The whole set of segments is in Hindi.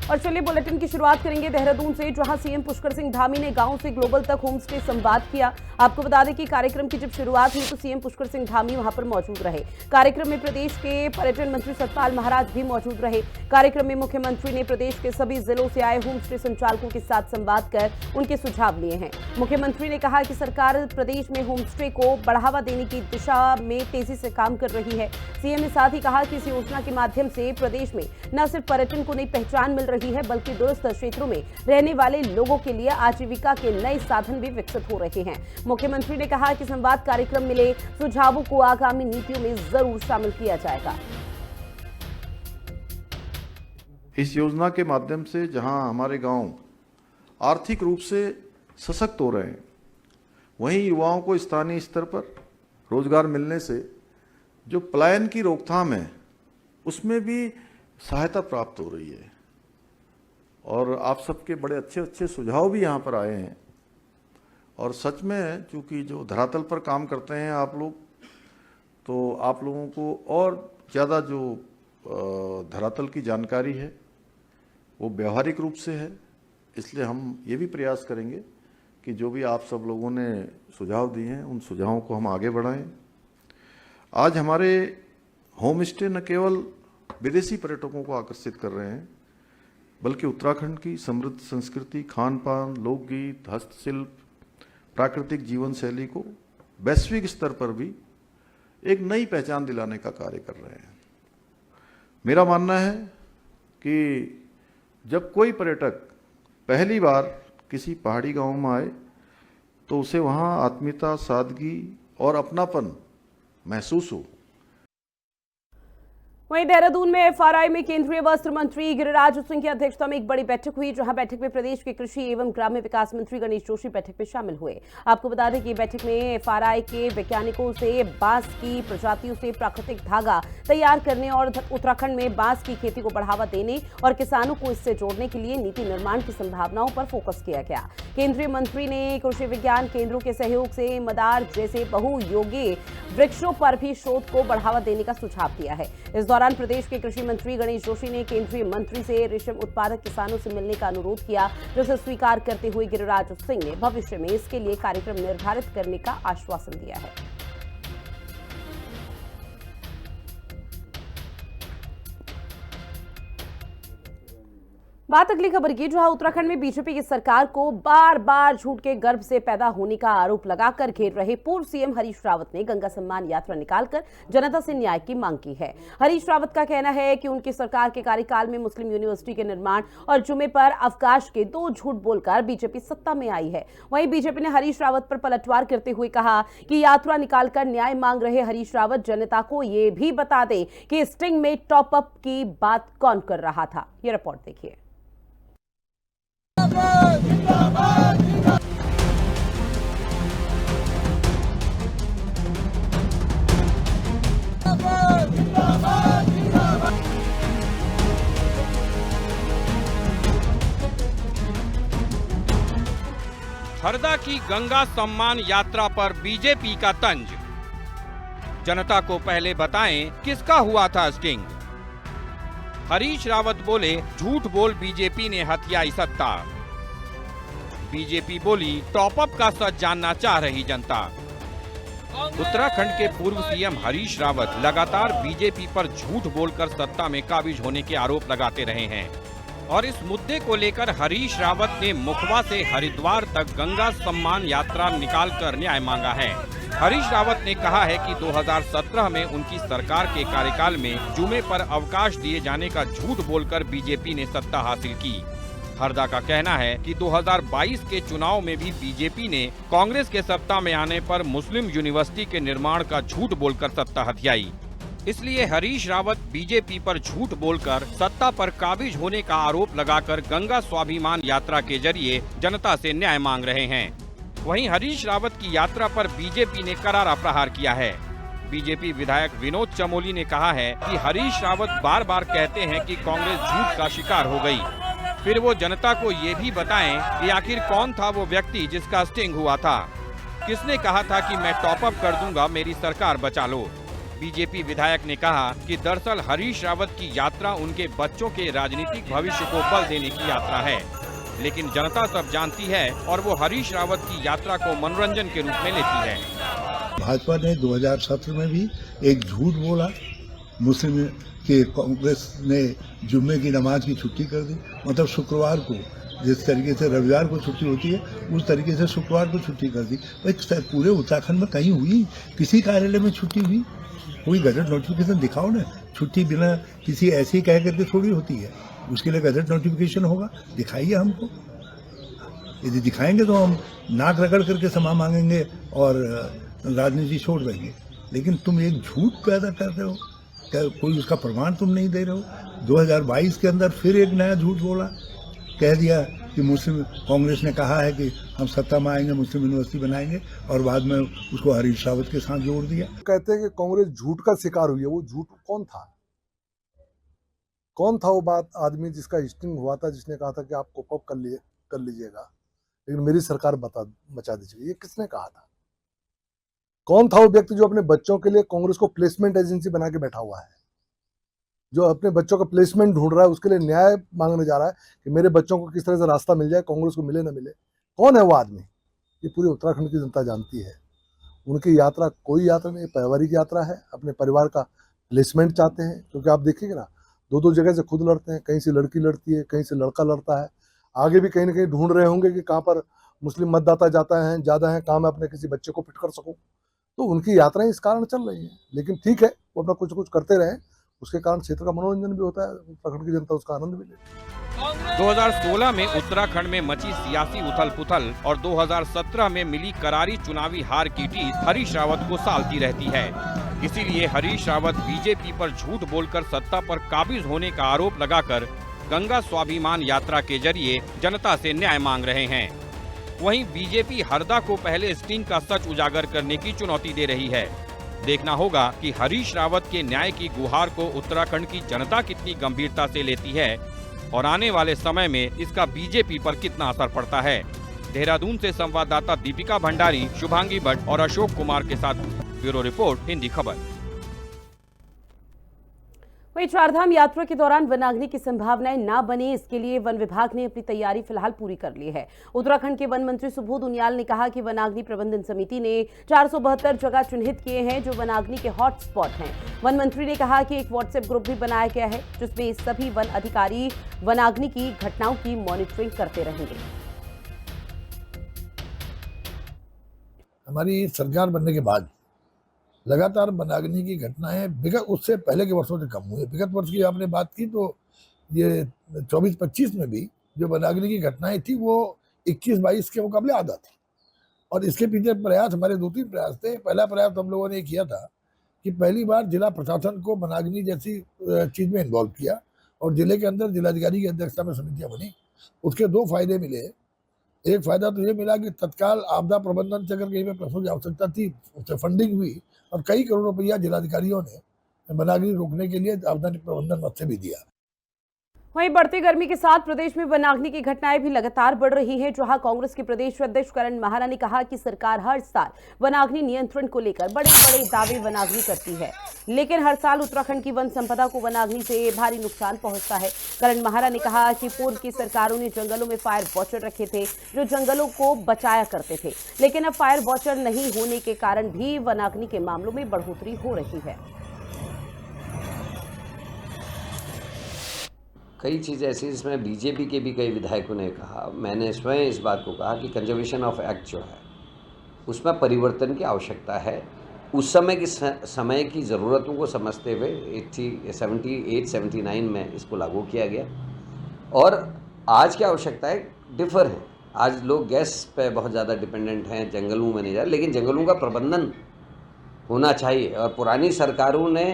और चलिए बुलेटिन की शुरुआत करेंगे देहरादून से, जहां सीएम पुष्कर सिंह धामी ने गांव से ग्लोबल तक होम स्टे संवाद किया। आपको बता दें कि कार्यक्रम की जब शुरुआत हुई तो सीएम पुष्कर सिंह धामी वहां पर मौजूद रहे। कार्यक्रम में प्रदेश के पर्यटन मंत्री सतपाल महाराज भी मौजूद रहे। कार्यक्रम में मुख्यमंत्री ने प्रदेश के सभी जिलों से आए होम स्टे संचालकों के साथ संवाद कर उनके सुझाव लिए हैं। मुख्यमंत्री ने कहा कि सरकार प्रदेश में होम स्टे को बढ़ावा देने की दिशा में तेजी से काम कर रही है। सीएम ने साथ ही कहा कि इस योजना के माध्यम से प्रदेश में न सिर्फ पर्यटन को नई पहचान मिल रही है, बल्कि दूरस्थ क्षेत्रों में रहने वाले लोगों के लिए आजीविका के नए साधन भी विकसित हो रहे हैं। मुख्यमंत्री ने कहा कि संवाद कार्यक्रम मिले सुझावों को आगामी नीतियों में जरूर शामिल किया जाएगा। इस योजना के माध्यम से जहां हमारे गांव आर्थिक रूप से सशक्त हो रहे हैं, वहीं युवाओं को स्थानीय स्तर पर रोजगार मिलने से जो पलायन की रोकथाम है उसमें भी सहायता प्राप्त हो रही है। और आप सबके बड़े अच्छे अच्छे सुझाव भी यहाँ पर आए हैं। और सच में चूँकि जो धरातल पर काम करते हैं आप लोग, तो आप लोगों को और ज़्यादा जो धरातल की जानकारी है वो व्यवहारिक रूप से है। इसलिए हम ये भी प्रयास करेंगे कि जो भी आप सब लोगों ने सुझाव दिए हैं उन सुझावों को हम आगे बढ़ाएं। आज हमारे होम स्टे न केवल विदेशी पर्यटकों को आकर्षित कर रहे हैं, बल्कि उत्तराखंड की समृद्ध संस्कृति, खान पान, लोकगीत, हस्तशिल्प, प्राकृतिक जीवन शैली को वैश्विक स्तर पर भी एक नई पहचान दिलाने का कार्य कर रहे हैं। मेरा मानना है कि जब कोई पर्यटक पहली बार किसी पहाड़ी गांव में आए तो उसे वहां आत्मीयता, सादगी और अपनापन महसूस हो। वहीं देहरादून में एफआरआई में केंद्रीय वस्त्र मंत्री गिरिराज सिंह की अध्यक्षता में एक बड़ी बैठक हुई, जहां बैठक में प्रदेश के कृषि एवं ग्राम्य विकास मंत्री गणेश जोशी बैठक में शामिल हुए। आपको बता दें कि बैठक में एफआरआई के वैज्ञानिकों से बांस की प्रजातियों से प्राकृतिक धागा तैयार करने और उत्तराखंड में बांस की खेती को बढ़ावा देने और किसानों को इससे जोड़ने के लिए नीति निर्माण की संभावनाओं पर फोकस किया गया। केंद्रीय मंत्री ने कृषि विज्ञान केंद्रों के सहयोग से मदार जैसे बहुयोगी वृक्षों पर भी शोध को बढ़ावा देने का सुझाव दिया है। इस दौरान प्रदेश के कृषि मंत्री गणेश जोशी ने केंद्रीय मंत्री से रेशम उत्पादक किसानों से मिलने का अनुरोध किया, जिसे स्वीकार करते हुए गिरिराज सिंह ने भविष्य में इसके लिए कार्यक्रम निर्धारित करने का आश्वासन दिया है। बात अगली खबर की, जहां उत्तराखंड में बीजेपी की सरकार को बार बार झूठ के गर्भ से पैदा होने का आरोप लगाकर घेर रहे पूर्व सीएम हरीश रावत ने गंगा सम्मान यात्रा निकालकर जनता से न्याय की मांग की है। हरीश रावत का कहना है कि उनकी सरकार के कार्यकाल में मुस्लिम यूनिवर्सिटी के निर्माण और जुमे पर अवकाश के 2 झूठ बोलकर बीजेपी सत्ता में आई है। वहीं बीजेपी ने हरीश रावत पर पलटवार करते हुए कहा कि यात्रा निकालकर न्याय मांग रहे हरीश रावत जनता को ये भी बता दें कि स्टिंग में टॉपअप की बात कौन कर रहा था। ये रिपोर्ट देखिए। हरदा की गंगा सम्मान यात्रा पर बीजेपी का तंज। जनता को पहले बताएं किसका हुआ था स्टिंग। हरीश रावत बोले झूठ बोल बीजेपी ने हथियाई सत्ता। बीजेपी बोली टॉपअप का सच जानना चाह रही जनता। उत्तराखंड के पूर्व सीएम हरीश रावत लगातार बीजेपी पर झूठ बोलकर सत्ता में काबिज होने के आरोप लगाते रहे हैं और इस मुद्दे को लेकर हरीश रावत ने मुखवा से हरिद्वार तक गंगा सम्मान यात्रा निकालकर न्याय मांगा है। हरीश रावत ने कहा है कि 2017 में उनकी सरकार के कार्यकाल में जुमे पर अवकाश दिए जाने का झूठ बोलकर बीजेपी ने सत्ता हासिल की। हरदा का कहना है कि 2022 के चुनाव में भी बीजेपी ने कांग्रेस के सत्ता में आने पर मुस्लिम यूनिवर्सिटी के निर्माण का झूठ बोलकर सत्ता हथियाई। इसलिए हरीश रावत बीजेपी पर झूठ बोलकर सत्ता पर काबिज होने का आरोप लगाकर गंगा स्वाभिमान यात्रा के जरिए जनता से न्याय मांग रहे हैं। वहीं हरीश रावत की यात्रा पर बीजेपी ने करारा प्रहार किया है। बीजेपी विधायक विनोद चमोली ने कहा है कि हरीश रावत बार बार कहते हैं कि कांग्रेस झूठ का शिकार हो गई, फिर वो जनता को ये भी बताएं कि आखिर कौन था वो व्यक्ति जिसका स्टिंग हुआ था, किसने कहा था कि मैं टॉपअप कर दूंगा, मेरी सरकार बचा लो। बीजेपी विधायक ने कहा कि दरअसल हरीश रावत की यात्रा उनके बच्चों के राजनीतिक भविष्य को बल देने की यात्रा है, लेकिन जनता सब जानती है और वो हरीश रावत की यात्रा को मनोरंजन के रूप में लेती है। भाजपा ने 2017 में भी एक झूठ बोला, मुस्लिम के कांग्रेस ने जुम्मे की नमाज की छुट्टी कर दी, मतलब शुक्रवार को जिस तरीके से रविवार को छुट्टी होती है उस तरीके से शुक्रवार को छुट्टी कर दी। भाई पूरे उत्तराखंड में कहीं हुई, किसी कार्यालय में छुट्टी हुई? कोई गजट नोटिफिकेशन दिखाओ ना। छुट्टी बिना किसी ऐसे ही कह करके थोड़ी होती है, उसके लिए गजट नोटिफिकेशन होगा, दिखाइए हमको। यदि दिखाएंगे तो हम नाक रगड़ करके क्षमा मांगेंगे और राजनीति छोड़ देंगे, लेकिन तुम एक झूठ पैदा कर रहे हो, क्या कोई उसका प्रमाण तुम नहीं दे रहे हो? 2022 के अंदर फिर एक नया झूठ बोला, कह दिया कि मुस्लिम कांग्रेस ने कहा है कि हम सत्ता में आएंगे, मुस्लिम यूनिवर्सिटी बनाएंगे, और बाद में उसको हरीश रावत के साथ जोड़ दिया। कहते हैं कि कांग्रेस झूठ का शिकार हुई है। वो झूठ कौन था? कौन था वो बात आदमी जिसका स्टिंग हुआ था, जिसने कहा था कि आप कोप अप कर लीजिएगा, लेकिन मेरी सरकार बचा दीजिएगा? ये किसने कहा था? कौन था वो व्यक्ति जो अपने बच्चों के लिए कांग्रेस को प्लेसमेंट एजेंसी बना के बैठा हुआ है, जो अपने बच्चों का प्लेसमेंट ढूंढ रहा है, उसके लिए न्याय मांगने जा रहा है कि मेरे बच्चों को किस तरह से रास्ता मिल जाए, कांग्रेस को मिले ना मिले? कौन है वो आदमी? ये पूरी उत्तराखंड की जनता जानती है। उनकी यात्रा कोई यात्रा नहीं, पारिवारिक यात्रा है। अपने परिवार का प्लेसमेंट चाहते हैं, क्योंकि आप देखिएगा ना, दो जगह से खुद लड़ते हैं, कहीं से लड़की लड़ती है, कहीं से लड़का लड़ता है। आगे भी कहीं ना कहीं ढूंढ रहे होंगे कि कहाँ पर मुस्लिम मतदाता ज़्यादा हैं, कहाँ मैं अपने किसी बच्चे को फिट कर सकूँ। तो उनकी यात्राएं इस कारण चल रही हैं, लेकिन ठीक है, वो अपना कुछ करते रहें, उसके कारण क्षेत्र का मनोरंजन भी होता है, उत्तराखंड की जनता उसका आनंद भी लेती है। 2016 में उत्तराखंड में मची सियासी उथल-पुथल और 2017 में मिली करारी चुनावी हार की टीस हरीश रावत को सालती रहती है। इसीलिए हरीश रावत बीजेपी पर झूठ बोलकर सत्ता पर काबिज होने का आरोप लगाकर गंगा स्वाभिमान यात्रा के जरिए जनता से न्याय मांग रहे हैं। वहीं बीजेपी हरदा को पहले स्टिंग का सच उजागर करने की चुनौती दे रही है। देखना होगा कि हरीश रावत के न्याय की गुहार को उत्तराखंड की जनता कितनी गंभीरता से लेती है और आने वाले समय में इसका बीजेपी पर कितना असर पड़ता है। देहरादून से संवाददाता दीपिका भंडारी, शुभांगी भट्ट और अशोक कुमार के साथ ब्यूरो रिपोर्ट, हिंदी खबर। वहीं चारधाम यात्रा के दौरान वनाग्नि की संभावनाएं ना बने, इसके लिए वन विभाग ने अपनी तैयारी फिलहाल पूरी कर ली है। उत्तराखंड के वन मंत्री सुबोध उनियाल ने कहा कि वनाग्नि प्रबंधन समिति ने 472 जगह चिन्हित किए हैं जो वनाग्नि के हॉट स्पॉट हैं। वन मंत्री ने कहा कि एक व्हाट्सएप ग्रुप भी बनाया गया है जिसमें सभी वन अधिकारी वनाग्नि की घटनाओं की मॉनिटरिंग करते रहेंगे। हमारी सरकार बनने के बाद लगातार वनाग्नि की घटनाएं विगत उससे पहले के वर्षों से कम हुई। विगत वर्ष की आपने बात की तो ये 24-25 में भी जो वनाग्नि की घटनाएं थी वो 21-22 के मुकाबले आधा थी। और इसके पीछे प्रयास हमारे 2-3 प्रयास थे। पहला प्रयास हम लोगों ने किया था कि पहली बार जिला प्रशासन को वनाग्नि जैसी चीज़ में इन्वॉल्व किया और जिले के अंदर जिलाधिकारी की अध्यक्षता में समितियाँ बनी। उसके 2 फायदे मिले। एक फायदा तो ये मिला कि तत्काल आपदा प्रबंधन से अगर कहीं में पैसों की आवश्यकता थी, उससे फंडिंग हुई और कई करोड़ रुपया जिलाधिकारियों ने वनाग्नि रोकने के लिए आपदा प्रबंधन मद से भी दिया। वहीं बढ़ती गर्मी के साथ प्रदेश में वनाग्नि की घटनाएं भी लगातार बढ़ रही हैं, जहां कांग्रेस के प्रदेश अध्यक्ष करण महाना ने कहा कि सरकार हर साल वनाग्नि नियंत्रण को लेकर बड़े बड़े दावे वनाग्नि करती है, लेकिन हर साल उत्तराखंड की वन संपदा को वनाग्नि से भारी नुकसान पहुंचता है। करण महाना ने कहा कि पूर्व की सरकारों ने जंगलों में फायर वॉचर रखे थे जो जंगलों को बचाया करते थे, लेकिन अब फायर वॉचर नहीं होने के कारण भी वनाग्नि के मामलों में बढ़ोतरी हो रही है। कई चीज़ ऐसी जिसमें बीजेपी के भी कई विधायकों ने कहा, मैंने स्वयं इस बात को कहा कि कंजर्वेशन ऑफ एक्ट जो है उसमें परिवर्तन की आवश्यकता है। उस समय की ज़रूरतों को समझते हुए 78-79 में इसको लागू किया गया और आज की आवश्यकताएं डिफर है। आज लोग गैस पे बहुत ज़्यादा डिपेंडेंट हैं, जंगलों में नहीं जा रहे, लेकिन जंगलों का प्रबंधन होना चाहिए। और पुरानी सरकारों ने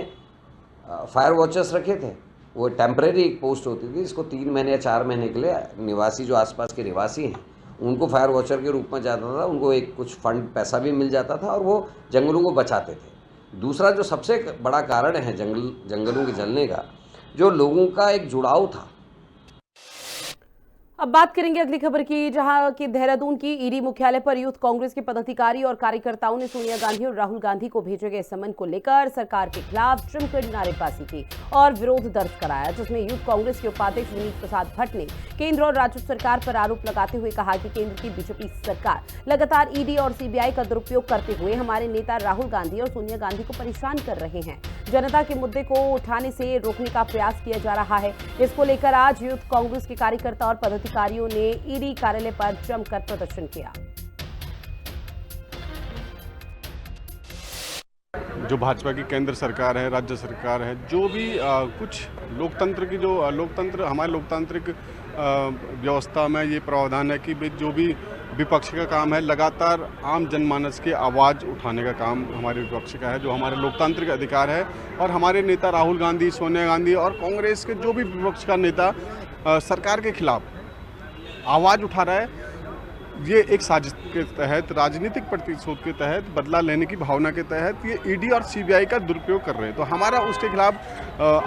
फायर वॉचर्स रखे थे, वो टेम्परेरी एक पोस्ट होती थी, इसको 3 महीने या 4 महीने के लिए निवासी जो आसपास के निवासी हैं उनको फायर वॉचर के रूप में जाता था, उनको एक कुछ फंड पैसा भी मिल जाता था और वो जंगलों को बचाते थे। दूसरा जो सबसे बड़ा कारण है जंगलों के जलने का, जो लोगों का एक जुड़ाव था। अब बात करेंगे अगली खबर की, जहां कि देहरादून की ईडी मुख्यालय पर यूथ कांग्रेस के पदाधिकारी और कार्यकर्ताओं ने सोनिया गांधी और राहुल गांधी को भेजे गए समन को लेकर सरकार के खिलाफ जमकर नारेबाजी की और विरोध दर्ज कराया, जिसमें यूथ कांग्रेस के उपाध्यक्ष विनीत प्रसाद भट्ट ने केंद्र और राज्य सरकार पर आरोप लगाते हुए कहा कि केंद्र की बीजेपी सरकार लगातार ईडी और सीबीआई का दुरुपयोग करते हुए हमारे नेता राहुल गांधी और सोनिया गांधी को परेशान कर रहे हैं। जनता के मुद्दे को उठाने से रोकने का प्रयास किया जा रहा है। इसको लेकर आज यूथ कांग्रेस के कार्यकर्ता और पदाधिकारियों ने ईडी कार्यालय पर जमकर प्रदर्शन किया। जो भाजपा की केंद्र सरकार है, राज्य सरकार है, जो भी कुछ लोकतंत्र की हमारे लोकतांत्रिक व्यवस्था में ये प्रावधान है कि जो भी विपक्ष का काम है, लगातार आम जनमानस की आवाज़ उठाने का काम हमारे विपक्ष का है, जो हमारे लोकतांत्रिक अधिकार है। और हमारे नेता राहुल गांधी, सोनिया गांधी और कांग्रेस के जो भी विपक्ष का नेता सरकार के खिलाफ आवाज़ उठा रहा है, ये एक साजिश के तहत, राजनीतिक प्रतिशोध के तहत, बदला लेने की भावना के तहत ये ईडी और सीबीआई का दुरुपयोग कर रहे हैं। तो हमारा उसके खिलाफ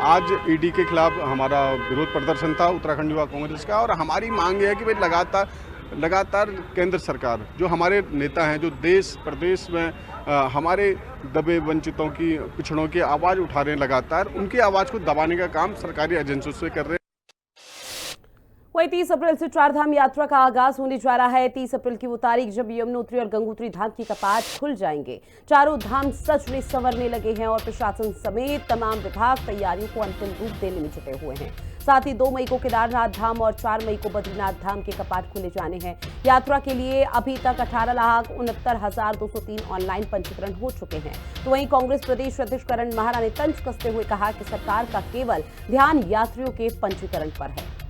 आज ईडी के खिलाफ हमारा विरोध प्रदर्शन था उत्तराखंड युवा कांग्रेस का। और हमारी मांग है कि भाई लगातार केंद्र सरकार, जो हमारे नेता हैं, जो देश प्रदेश में हमारे दबे वंचितों की, पिछड़ों की आवाज़ उठा रहे हैं, लगातार उनकी आवाज़ को दबाने का काम सरकारी एजेंसियों से कर रहे हैं। वहीं 30 अप्रैल से 4 धाम यात्रा का आगाज होने जा रहा है। 30 अप्रैल की वो तारीख जब यमुनोत्री और गंगोत्री धाम की कपाट खुल जाएंगे। चारों धाम सजने संवरने लगे हैं और प्रशासन समेत तमाम विभाग तैयारियों को अंतिम रूप देने में जुटे हुए हैं। साथ ही 2 मई को केदारनाथ धाम और 4 मई को बद्रीनाथ धाम के कपाट खुले जाने हैं। यात्रा के लिए अभी तक 18,69,203 ऑनलाइन पंजीकरण हो चुके हैं। तो वहीं कांग्रेस प्रदेश अध्यक्ष करण माहरा ने तंज कसते हुए कहा कि सरकार का केवल ध्यान यात्रियों के पंजीकरण पर है।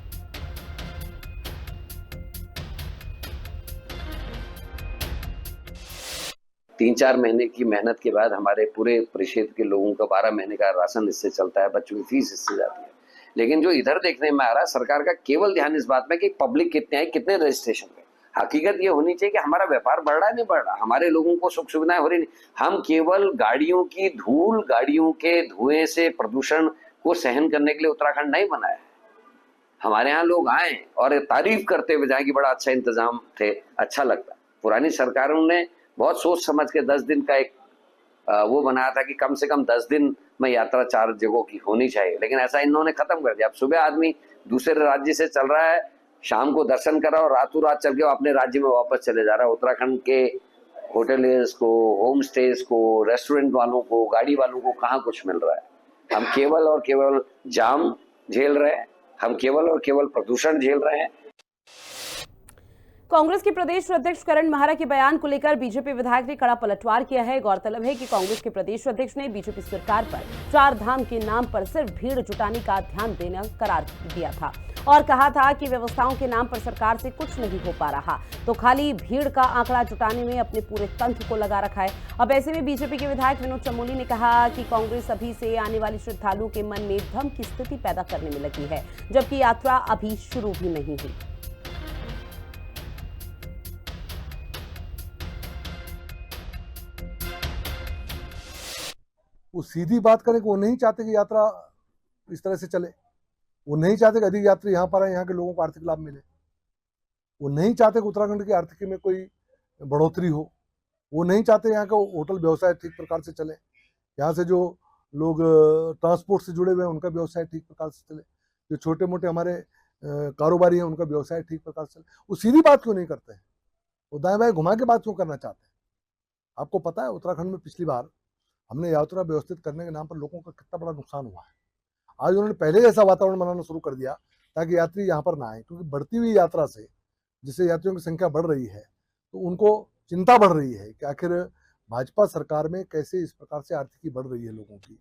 3-4 महीने की मेहनत के बाद हमारे पूरे परिषद के लोगों का 12 महीने का राशन इससे चलता है, बच्चों की फीस इससे जाती है। लेकिन जो इधर देखने में आ रहा है, सरकार का केवल ध्यान इस बात में कि पब्लिक कितने है, कितने रजिस्ट्रेशन है। हकीकत ये होनी चाहिए कि हमारा व्यापार बढ़ रहा है, नहीं बढ़ रहा, हमारे लोगों को सुख सुविधाएं हो रही नहीं। हम केवल गाड़ियों की धूल, गाड़ियों के धुएं से प्रदूषण को सहन करने के लिए उत्तराखंड नहीं बनाया है। हमारे यहाँ लोग आए और तारीफ करते हुए जाए कि बड़ा अच्छा इंतजाम थे, अच्छा लगता। पुरानी सरकारों ने बहुत सोच समझ के 10 दिन का एक वो बनाया था कि कम से कम 10 दिन में यात्रा 4 जगहों की होनी चाहिए, लेकिन ऐसा इन्होंने खत्म कर दिया। अब सुबह आदमी दूसरे राज्य से चल रहा है, शाम को दर्शन कर रहा है और रातों रात चल के अपने राज्य में वापस चले जा रहा है। उत्तराखंड के होटलियर्स को, होम स्टेज को, रेस्टोरेंट वालों को, गाड़ी वालों को कहाँ कुछ मिल रहा है। हम केवल और केवल जाम झेल रहे हैं, हम केवल और केवल प्रदूषण झेल रहे हैं। कांग्रेस के प्रदेश अध्यक्ष करण माहरा के बयान को लेकर बीजेपी विधायक ने कड़ा पलटवार किया है। गौरतलब है कि कांग्रेस के प्रदेश अध्यक्ष ने बीजेपी सरकार पर 4 धाम के नाम पर सिर्फ भीड़ जुटाने का ध्यान देना करार दिया था और कहा था कि व्यवस्थाओं के नाम पर सरकार से कुछ नहीं हो पा रहा, तो खाली भीड़ का आंकड़ा जुटाने में अपने पूरे तंत्र को लगा रखा है। अब ऐसे में बीजेपी के विधायक विनोद चमोली ने कहा कि कांग्रेस अभी से आने वाले श्रद्धालुओं के मन में भ्रम की स्थिति पैदा करने में लगी है, जबकि यात्रा अभी शुरू भी नहीं हुई। वो सीधी बात करें कि वो नहीं चाहते कि यात्रा इस तरह से चले, वो नहीं चाहते कि अधिक यात्री यहाँ पर आए, यहाँ के लोगों को आर्थिक लाभ मिले, वो नहीं चाहते कि उत्तराखंड की आर्थिकी में कोई बढ़ोतरी हो, वो नहीं चाहते यहाँ का होटल व्यवसाय ठीक प्रकार से चले, यहाँ से जो लोग ट्रांसपोर्ट से जुड़े हुए हैं उनका व्यवसाय ठीक प्रकार से चले, जो छोटे मोटे हमारे कारोबारी हैं उनका व्यवसाय ठीक प्रकार से चले। वो सीधी बात क्यों नहीं करते हैं, वो दाएं बाएं घुमा के बात क्यों करना चाहते हैं। आपको पता है उत्तराखंड में पिछली बार हमने यात्रा व्यवस्थित करने के नाम पर लोगों का कितना बड़ा नुकसान हुआ है। आज उन्होंने पहले ऐसा वातावरण बनाना शुरू कर दिया ताकि यात्री यहाँ पर ना आए, क्योंकि बढ़ती हुई यात्रा से जिससे यात्रियों की संख्या बढ़ रही है तो उनको चिंता बढ़ रही है कि आखिर भाजपा सरकार में कैसे इस प्रकार से आर्थिकी बढ़ रही है लोगों की।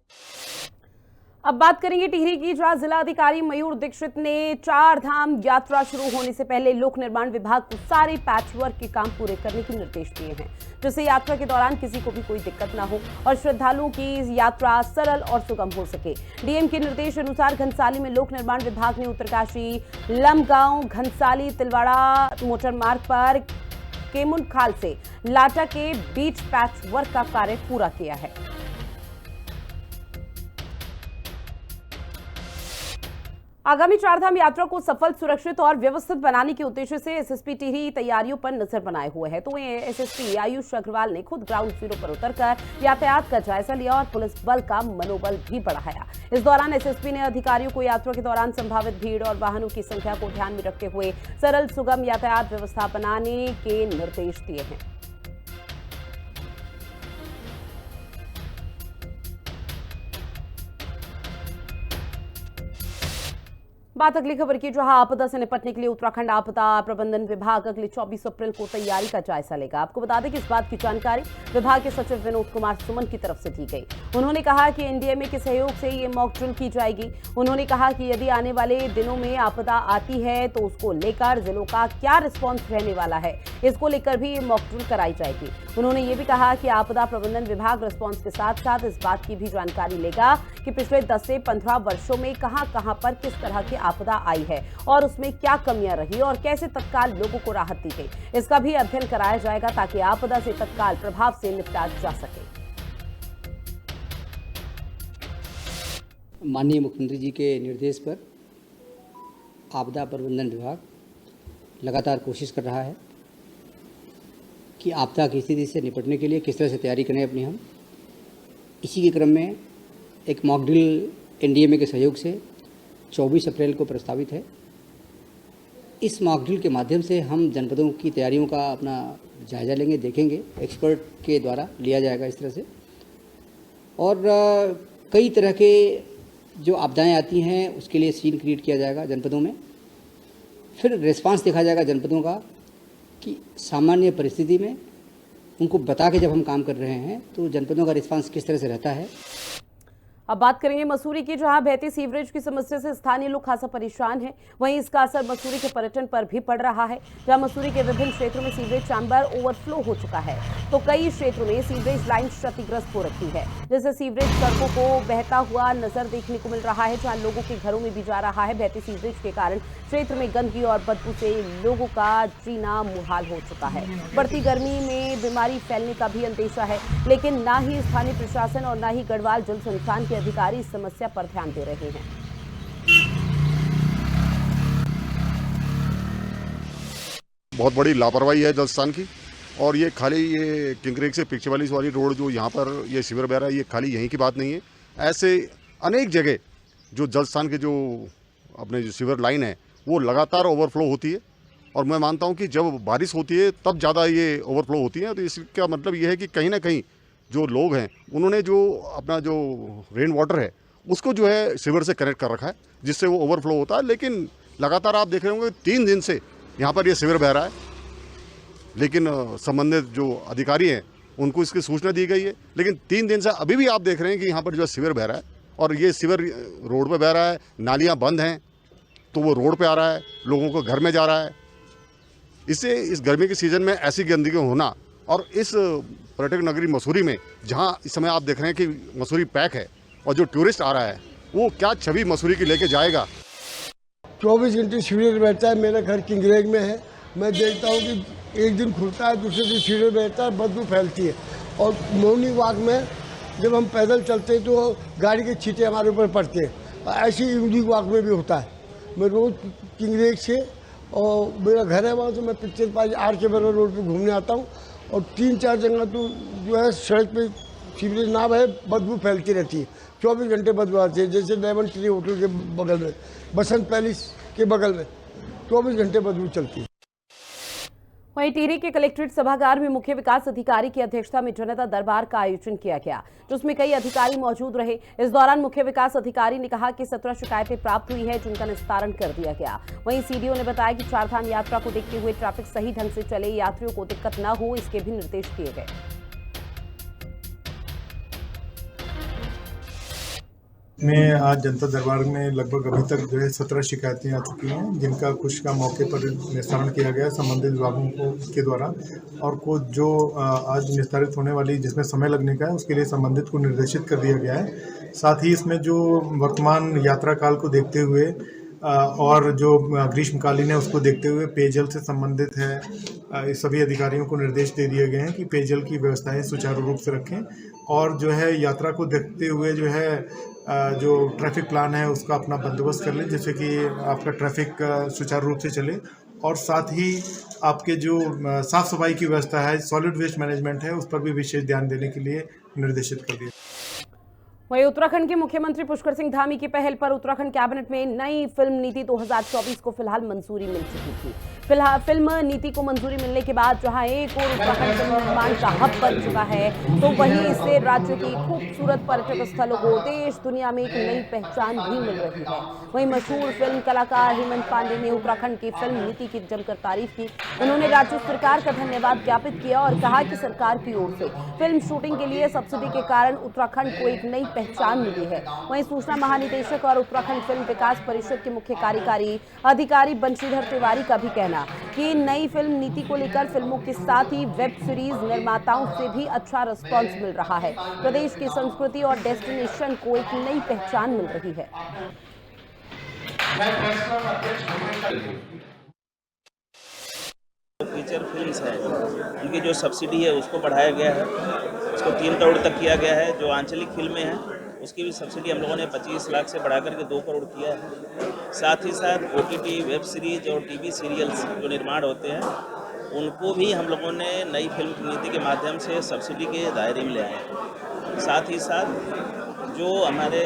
अब बात करेंगे टिहरी की, जहां जिला अधिकारी मयूर दीक्षित ने 4 धाम यात्रा शुरू होने से पहले लोक निर्माण विभाग को सारे पैचवर्क के काम पूरे करने के निर्देश दिए हैं, जिससे यात्रा के दौरान किसी को भी कोई दिक्कत ना हो और श्रद्धालुओं की यात्रा सरल और सुगम हो सके। डीएम के निर्देश अनुसार घनसाली में लोक निर्माण विभाग ने उत्तरकाशी, लमगांव, घनसाली, तिलवाड़ा मोटर मार्ग पर केमुनखाल से लाटा के बीच पैचवर्क का कार्य पूरा किया है। आगामी चारधाम यात्रा को सफल, सुरक्षित और व्यवस्थित बनाने के उद्देश्य से एसएसपी टिहरी तैयारियों पर नजर बनाए हुए है। तो एसएसपी आयुष अग्रवाल ने खुद ग्राउंड जीरो पर उतरकर यातायात का जायजा लिया और पुलिस बल का मनोबल भी बढ़ाया। इस दौरान एसएसपी ने अधिकारियों को यात्रा के दौरान संभावित भीड़ और वाहनों की संख्या को ध्यान में रखते हुए सरल सुगम यातायात व्यवस्था बनाने के निर्देश दिए हैं। बात अगली खबर की, जहां आपदा से निपटने के लिए उत्तराखंड आपदा प्रबंधन विभाग अगले 24 अप्रैल को तैयारी का जायजा लेगा। आपको बता दें कि इस बात की जानकारी विभाग के सचिव विनोद कुमार सुमन की तरफ से दी गई। उन्होंने कहा कि एनडीएमए के सहयोग से ये मॉक ड्रिल की जाएगी। उन्होंने कहा कि यदि आने वाले दिनों में आपदा आती है तो उसको लेकर जिलों का क्या रिस्पॉन्स रहने वाला है, इसको लेकर भी ये मॉक ड्रिल कराई जाएगी। उन्होंने ये भी कहा कि आपदा प्रबंधन विभाग रिस्पॉन्स के साथ साथ इस बात की भी जानकारी लेगा कि पिछले 10 से 15 वर्षों में कहां पर किस तरह की आपदा आई है और उसमें क्या कमियां रही और कैसे तत्काल लोगों को राहत दी गई। इसका भी अध्ययन कराया जाएगा ताकि आपदा से तत्काल प्रभाव से निपटा जा सके। माननीय मुख्यमंत्री जी के निर्देश पर आपदा प्रबंधन विभाग लगातार कोशिश कर रहा है कि आपदा की स्थिति से निपटने के लिए किस तरह से तैयारी करें अपनी हम। इसी के क्रम में एक मॉक ड्रिल एनडीएमए के सहयोग से 24 अप्रैल को प्रस्तावित है। इस मॉक ड्रिल के माध्यम से हम जनपदों की तैयारियों का अपना जायजा लेंगे, देखेंगे, एक्सपर्ट के द्वारा लिया जाएगा इस तरह से। और कई तरह के जो आपदाएं आती हैं उसके लिए सीन क्रिएट किया जाएगा जनपदों में। फिर रिस्पांस देखा जाएगा जनपदों का कि सामान्य परिस्थिति में उनको बता के जब हम काम कर रहे हैं तो जनपदों का रिस्पांस किस तरह से रहता है। अब बात करेंगे मसूरी की, जहां बहती सीवरेज की समस्या से स्थानीय लोग खासा परेशान हैं। वहीं इसका असर मसूरी के पर्यटन पर भी पड़ रहा है, जहां मसूरी के विभिन्न क्षेत्रों में सीवरेज चैम्बर ओवरफ्लो हो चुका है तो कई क्षेत्रों में सीवरेज लाइन क्षतिग्रस्त हो रखी है, जिससे सीवरेज सड़कों को बहता हुआ नजर देखने को मिल रहा है, जहां लोगों के घरों में भी जा रहा है। बहती सीवरेज के कारण क्षेत्र में गंदगी और बदबू से लोगों का जीना मुहाल हो चुका है। बढ़ती गर्मी में बीमारी फैलने का भी अंदेशा है, लेकिन ना ही स्थानीय प्रशासन और ना ही गढ़वाल जल संस्थान के अधिकारी इस समस्या पर ध्यान दे रहे हैं। बहुत बड़ी लापरवाही है जल संस्थान की। और ये खाली ये किंगरेग से पिक्चरवाली वाली रोड जो यहाँ पर ये सीवर बह रहा है, ये खाली यहीं की बात नहीं है। ऐसे अनेक जगह जो जल संस्थान के जो अपने जो सीवर लाइन है वो लगातार ओवरफ्लो होती है। और मैं मानता हूँ कि जब बारिश होती है तब ज़्यादा ये ओवरफ्लो होती है। तो इसका मतलब ये है कि कहीं ना कहीं जो लोग हैं उन्होंने जो अपना जो रेन वाटर है उसको जो है सीवर से कनेक्ट कर रखा है, जिससे वो ओवरफ्लो होता है। लेकिन लगातार आप देख रहे होंगे 3 दिन से यहाँ पर ये सीवर बह रहा है, लेकिन संबंधित जो अधिकारी हैं उनको इसकी सूचना दी गई है, लेकिन 3 दिन से अभी भी आप देख रहे हैं कि यहाँ पर जो है सीवर बह रहा है। और ये सीवर रोड पर बह रहा है, नालियाँ बंद हैं तो वो रोड पर आ रहा है, लोगों को घर में जा रहा है। इससे इस गर्मी के सीज़न में ऐसी गंदगी होना और इस पर्यटक नगरी मसूरी में जहां इस समय आप देख रहे हैं कि मसूरी पैक है और जो टूरिस्ट आ रहा है वो क्या छवि मसूरी की लेके जाएगा। 24 घंटे सीवरेज बहता है। मेरा घर किंगरेग में है। मैं देखता हूँ कि एक दिन खुलता है, दूसरे दिन सीवरेज बहता है, बदबू फैलती है। और मॉर्निंग वॉक में जब हम पैदल चलते हैं तो गाड़ी के छींटे हमारे ऊपर पड़ते हैं। ऐसे ही इवनिंग वॉक में भी होता है। मैं रोज़ किंगरेग से और मेरा घर है वहाँ से मैं पिक्चर पास आर के बरा रोड पर घूमने आता हूँ। और 3-4 जगह तो जो है सड़क पे सीवरेज ना बहे, बदबू फैलती रहती है। 24 घंटे बदबू आती है। जैसे डायमंड ट्री होटल के बगल में, बसंत पैलेस के बगल में 24 घंटे बदबू चलती है। वहीं टिहरी के कलेक्ट्रेट सभागार में मुख्य विकास अधिकारी की अध्यक्षता में जनता दरबार का आयोजन किया गया, जिसमें कई अधिकारी मौजूद रहे। इस दौरान मुख्य विकास अधिकारी ने कहा कि 17 शिकायतें प्राप्त हुई है, जिनका निस्तारण कर दिया गया। वहीं सीडीओ ने बताया कि चारधाम यात्रा को देखते हुए ट्रैफिक सही ढंग से चले, यात्रियों को दिक्कत न हो, इसके भी निर्देश दिए गए। में आज जनता दरबार में लगभग अभी तक जो है 17 शिकायतें आ चुकी हैं, जिनका कुछ का मौके पर निस्तारण किया गया संबंधित विभागों के द्वारा। और कुछ जो आज निस्तारित होने वाली जिसमें समय लगने का है उसके लिए संबंधित को निर्देशित कर दिया गया है। साथ ही इसमें जो वर्तमान यात्रा काल को देखते हुए और जो ग्रीष्मकालीन है उसको देखते हुए पेयजल से संबंधित है, सभी अधिकारियों को निर्देश दे दिए गए हैं कि पेयजल की व्यवस्थाएं सुचारू रूप से रखें। और जो है यात्रा को देखते हुए जो है जो ट्रैफिक प्लान है उसका अपना बंदोबस्त कर लें, जिससे कि आपका ट्रैफिक सुचारू रूप से चले, और साथ ही आपके जो साफ़ सफाई की व्यवस्था है, सॉलिड वेस्ट मैनेजमेंट है, उस पर भी विशेष ध्यान देने के लिए निर्देशित कर दिया। वहीं उत्तराखंड के मुख्यमंत्री पुष्कर सिंह धामी की पहल पर उत्तराखंड कैबिनेट में नई फिल्म नीति 2024 को फिलहाल मंजूरी मिल चुकी थी। फिलहाल फिल्म नीति को मंजूरी मिलने के बाद जहां एक और उत्तराखंड फिल्म निर्माण का हब बन चुका है, तो वहीं इससे राज्य की खूबसूरत पर्यटक स्थलों को देश दुनिया में एक नई पहचान भी मिल रही है। वहीं मशहूर फिल्म कलाकार हेमंत पांडे ने उत्तराखंड की फिल्म नीति की जमकर तारीफ की। उन्होंने राज्य सरकार का धन्यवाद ज्ञापित किया और कहा कि सरकार की ओर से फिल्म शूटिंग के लिए सब्सिडी के कारण उत्तराखंड को एक नई पहचान मिली है। वहीं सूचना महानिदेशक और उत्तराखंड फिल्म विकास परिषद के मुख्य कार्यकारी अधिकारी बंशीधर तिवारी का भी कहना कि नई फिल्म नीति को लेकर फिल्मों के साथ ही वेब सीरीज निर्माताओं से भी अच्छा रिस्पांस मिल रहा है। प्रदेश की संस्कृति और डेस्टिनेशन को एक नई पहचान मिल रही है। फीचर फिल्म्स हैं, उनकी जो सब्सिडी है उसको बढ़ाया गया है, उसको 3 करोड़ तक किया गया है। जो आंचलिक फिल्में हैं उसकी भी सब्सिडी हम लोगों ने 25 लाख से बढ़ा करके 2 करोड़ किया है। साथ ही साथ OTT वेब सीरीज और टीवी सीरियल्स जो निर्माण होते हैं उनको भी हम लोगों ने नई फिल्म नीति के माध्यम से सब्सिडी के दायरे में ले आए हैं। साथ ही साथ जो हमारे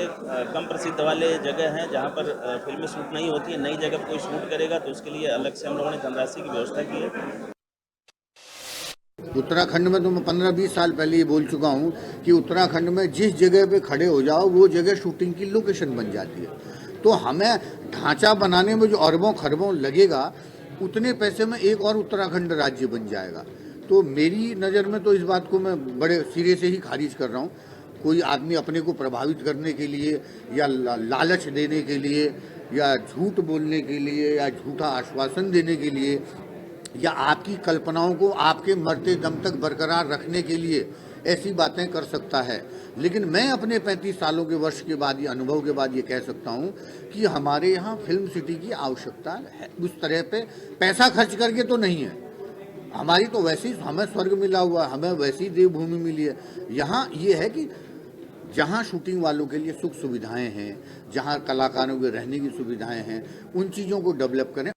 कम प्रसिद्ध वाले जगह हैं जहाँ पर फिल्में शूट नहीं होती है, नई जगह पर कोई शूट करेगा तो उसके लिए अलग से हम लोगों ने धनराशि की व्यवस्था की है। उत्तराखंड में तो मैं 15-20 साल पहले ये बोल चुका हूँ कि उत्तराखंड में जिस जगह पे खड़े हो जाओ वो जगह शूटिंग की लोकेशन बन जाती है। तो हमें ढांचा बनाने में जो अरबों खरबों लगेगा उतने पैसे में एक और उत्तराखंड राज्य बन जाएगा। तो मेरी नज़र में तो इस बात को मैं बड़े सिरे से ही खारिज कर रहा हूँ। कोई आदमी अपने को प्रभावित करने के लिए या लालच देने के लिए या झूठ बोलने के लिए या झूठा आश्वासन देने के लिए या आपकी कल्पनाओं को आपके मरते दम तक बरकरार रखने के लिए ऐसी बातें कर सकता है। लेकिन मैं अपने 35 सालों के वर्ष के बाद, ये अनुभव के बाद ये कह सकता हूँ कि हमारे यहाँ फिल्म सिटी की आवश्यकता है। उस तरह पे पैसा खर्च करके तो नहीं है, हमारी तो वैसी हमें स्वर्ग मिला हुआ है, हमें वैसी देवभूमि मिली है। यहाँ ये है कि जहाँ शूटिंग वालों के लिए सुख सुविधाएं हैं, जहाँ कलाकारों के रहने की सुविधाएं हैं, उन चीज़ों को डेवलप करें।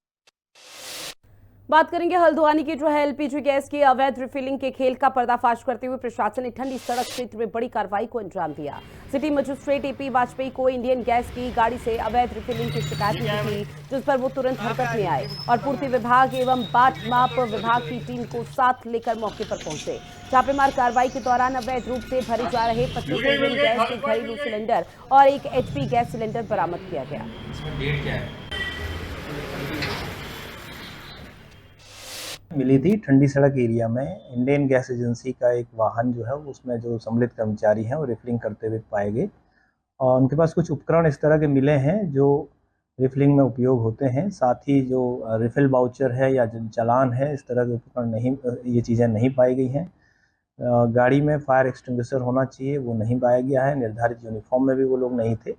बात करेंगे हल्द्वानी की, जो है LPG गैस की अवैध रिफिलिंग के खेल का पर्दाफाश करते हुए प्रशासन ने ठंडी सड़क क्षेत्र में बड़ी कार्रवाई को अंजाम दिया। सिटी मजिस्ट्रेट AP वाजपेयी को इंडियन गैस की गाड़ी से अवैध रिफिलिंग की शिकायत मिली थी, जिस पर वो तुरंत हरकत में आए और पूर्ति विभाग एवं बाट माप विभाग की टीम को साथ लेकर मौके पर पहुंचे। छापेमार कार्रवाई के दौरान अवैध रूप से भरे जा रहे 25 इंडियन गैस के घरेलू सिलेंडर और एक HP गैस सिलेंडर बरामद किया गया। डेट क्या है? मिली थी ठंडी सड़क एरिया में इंडियन गैस एजेंसी का एक वाहन जो है उसमें जो सम्मिलित कर्मचारी हैं वो रिफिलिंग करते हुए पाए गए और उनके पास कुछ उपकरण इस तरह के मिले हैं जो रिफिलिंग में उपयोग होते हैं। साथ ही जो रिफिल वाउचर है या जो चालान है, इस तरह के उपकरण नहीं, ये चीज़ें नहीं पाई गई हैं। गाड़ी में फायर एक्सटिंग्विशर होना चाहिए, वो नहीं पाया गया है। निर्धारित यूनिफॉर्म में भी वो लोग नहीं थे।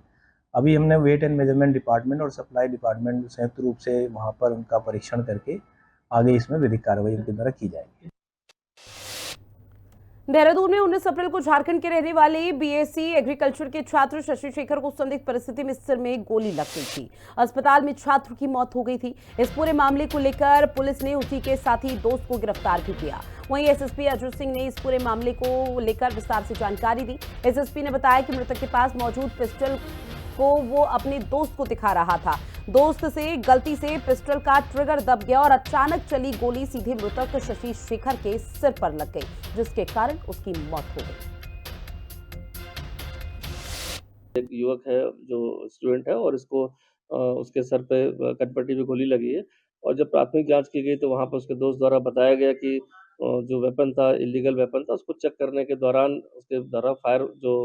अभी हमने वेट एंड मेजरमेंट डिपार्टमेंट और सप्लाई डिपार्टमेंट संयुक्त रूप से वहाँ पर उनका परीक्षण करके आगे इसमें विधिक कार्रवाई उनके द्वारा की जाएगी। देहरादून में 19 अप्रैल को झारखंड के रहने वाले BSc एग्रीकल्चर के छात्र शशि शेखर को संदिग्ध परिस्थिति में सिर में गोली लग गई थी। अस्पताल में छात्र की मौत हो गई थी। इस पूरे मामले को लेकर पुलिस ने उसी के साथी दोस्त को गिरफ्तार भी किया। वहीं SSP अजय सिंह ने इस पूरे मामले को लेकर विस्तार से जानकारी दी। SSP ने बताया कि मृतक के पास मौजूद पिस्टल को वो अपने दोस्त को दिखा रहा था। दोस्त से गलती से पिस्टल का ट्रिगर दब गया और अचानक चली गोली सीधे मृतक शशि शेखर के सिर पर लग गई, जिसके कारण उसकी मौत हो गई। एक युवक है जो स्टूडेंट है और इसको उसके सर पे कटपट्टी पे गोली लगी है और जब प्राथमिक जांच की गई तो वहाँ पर उसके दोस्त द्वारा बताया गया कि जो वेपन था, इलीगल वेपन था, उसको चेक करने के दौरान उसके द्वारा फायर जो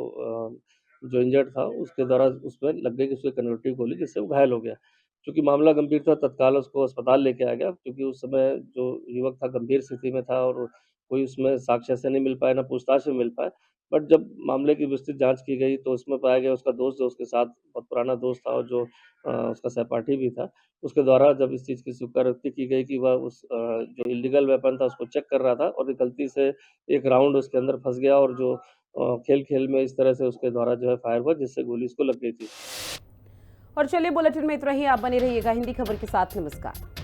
इंजर्ड था उसके द्वारा उसमें लग गई उसके कन्वर्टिव गोली, जिससे वो घायल हो गया। चूँकि मामला गंभीर था, तत्काल उसको अस्पताल लेके आया गया, क्योंकि उस समय जो युवक था गंभीर स्थिति में था और कोई उसमें साक्ष्य ऐसे नहीं मिल पाए, ना पूछताछ में मिल पाए। बट जब मामले की विस्तृत जांच की गई तो उसमें पाया गया उसका दोस्त जो उसके साथ बहुत पुराना दोस्त था और जो उसका सहपाठी भी था, उसके द्वारा जब इस चीज़ की स्वीकारोक्ति की गई कि वह उस जो इल्लीगल वेपन था उसको चेक कर रहा था और गलती से एक राउंड उसके अंदर फँस गया और जो खेल खेल में इस तरह से उसके द्वारा जो है फायर हुआ, जिससे गोली इसको लग गई थी। और चलिए बुलेटिन में इतना ही। आप बने रहिएगा हिंदी खबर के साथ। नमस्कार।